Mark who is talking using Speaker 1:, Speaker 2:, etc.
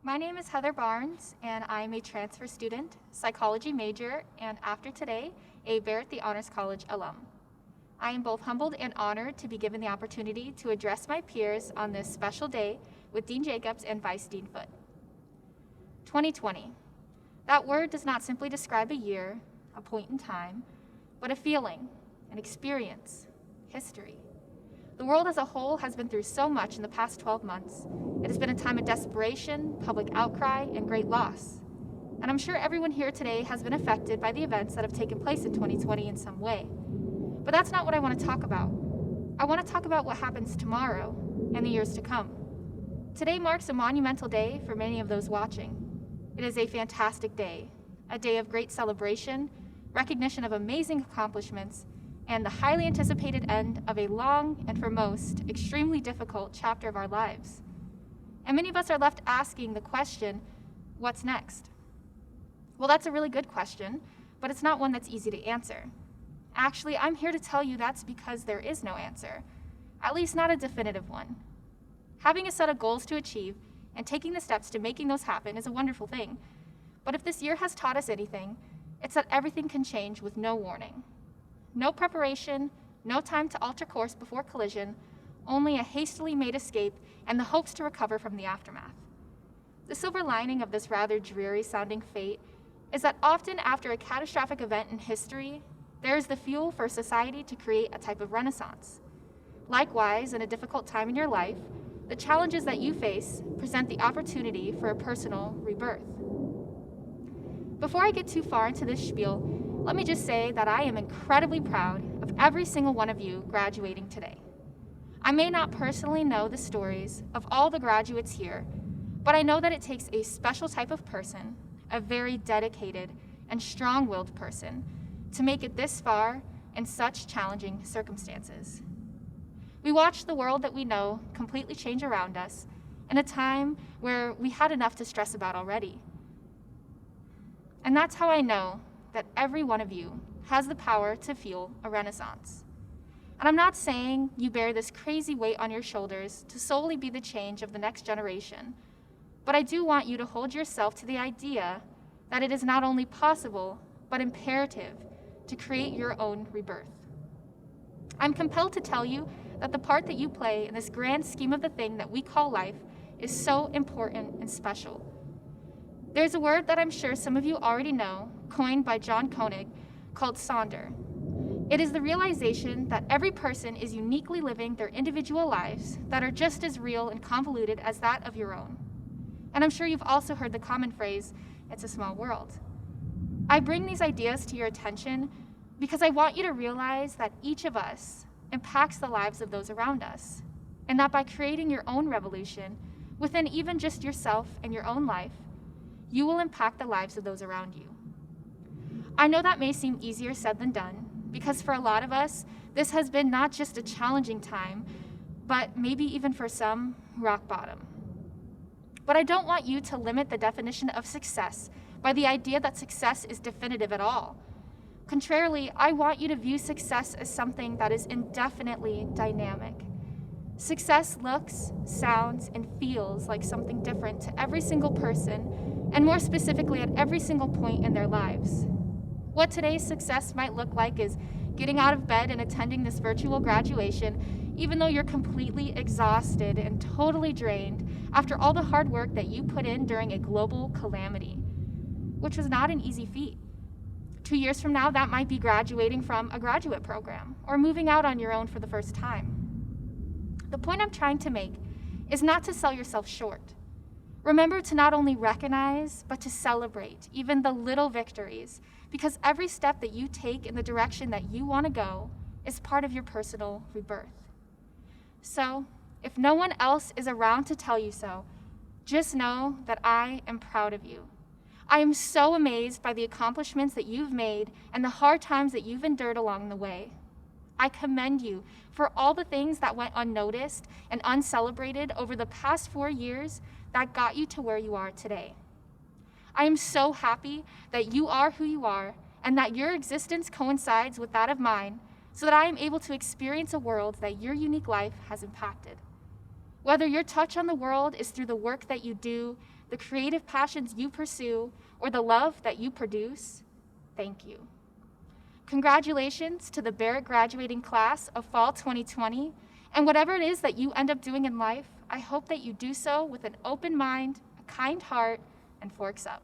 Speaker 1: My name is Heather Barnes, and I'm a transfer student, psychology major, and after today, a Barrett the Honors College alum. I am both humbled and honored to be given the opportunity to address my peers on this special day with Dean Jacobs and Vice Dean Foote. 2020. That word does not simply describe a year, a point in time, but a feeling, an experience, history. The world as a whole has been through so much in the past 12 months. It has been a time of desperation, public outcry, and great loss. And I'm sure everyone here today has been affected by the events that have taken place in 2020 in some way. But that's not what I want to talk about. I want to talk about what happens tomorrow and the years to come. Today marks a monumental day for many of those watching. It is a fantastic day, a day of great celebration, recognition of amazing accomplishments, and the highly anticipated end of a long and, for most, extremely difficult chapter of our lives. And many of us are left asking the question, what's next? Well, that's a really good question, but it's not one that's easy to answer. Actually, I'm here to tell you that's because there is no answer, at least not a definitive one. Having a set of goals to achieve and taking the steps to making those happen is a wonderful thing. But if this year has taught us anything, it's that everything can change with no warning. No preparation, no time to alter course before collision, only a hastily made escape and the hopes to recover from the aftermath. The silver lining of this rather dreary-sounding fate is that often after a catastrophic event in history, there is the fuel for society to create a type of renaissance. Likewise, in a difficult time in your life, the challenges that you face present the opportunity for a personal rebirth. Before I get too far into this spiel, let me just say that I am incredibly proud of every single one of you graduating today. I may not personally know the stories of all the graduates here, but I know that it takes a special type of person, a very dedicated and strong-willed person, to make it this far in such challenging circumstances. We watched the world that we know completely change around us in a time where we had enough to stress about already. And that's how I know that every one of you has the power to fuel a renaissance. And I'm not saying you bear this crazy weight on your shoulders to solely be the change of the next generation, but I do want you to hold yourself to the idea that it is not only possible, but imperative to create your own rebirth. I'm compelled to tell you that the part that you play in this grand scheme of the thing that we call life is so important and special. There's a word that I'm sure some of you already know, coined by John Koenig, called sonder. It is the realization that every person is uniquely living their individual lives that are just as real and convoluted as that of your own. And I'm sure you've also heard the common phrase, it's a small world. I bring these ideas to your attention because I want you to realize that each of us impacts the lives of those around us, and that by creating your own revolution within even just yourself and your own life, you will impact the lives of those around you. I know that may seem easier said than done, because for a lot of us, this has been not just a challenging time, but maybe even for some, rock bottom. But I don't want you to limit the definition of success by the idea that success is definitive at all. Contrarily, I want you to view success as something that is indefinitely dynamic. Success looks, sounds, and feels like something different to every single person, and more specifically at every single point in their lives. What today's success might look like is getting out of bed and attending this virtual graduation, even though you're completely exhausted and totally drained after all the hard work that you put in during a global calamity, which was not an easy feat. 2 years from now, that might be graduating from a graduate program or moving out on your own for the first time. The point I'm trying to make is not to sell yourself short. Remember to not only recognize, but to celebrate even the little victories, because every step that you take in the direction that you want to go is part of your personal rebirth. So, if no one else is around to tell you so, just know that I am proud of you. I am so amazed by the accomplishments that you've made and the hard times that you've endured along the way. I commend you for all the things that went unnoticed and uncelebrated over the past 4 years that got you to where you are today. I am so happy that you are who you are and that your existence coincides with that of mine, so that I am able to experience a world that your unique life has impacted. Whether your touch on the world is through the work that you do, the creative passions you pursue, or the love that you produce, thank you. Congratulations to the Barrett graduating class of Fall 2020, and whatever it is that you end up doing in life, I hope that you do so with an open mind, a kind heart, and forks up.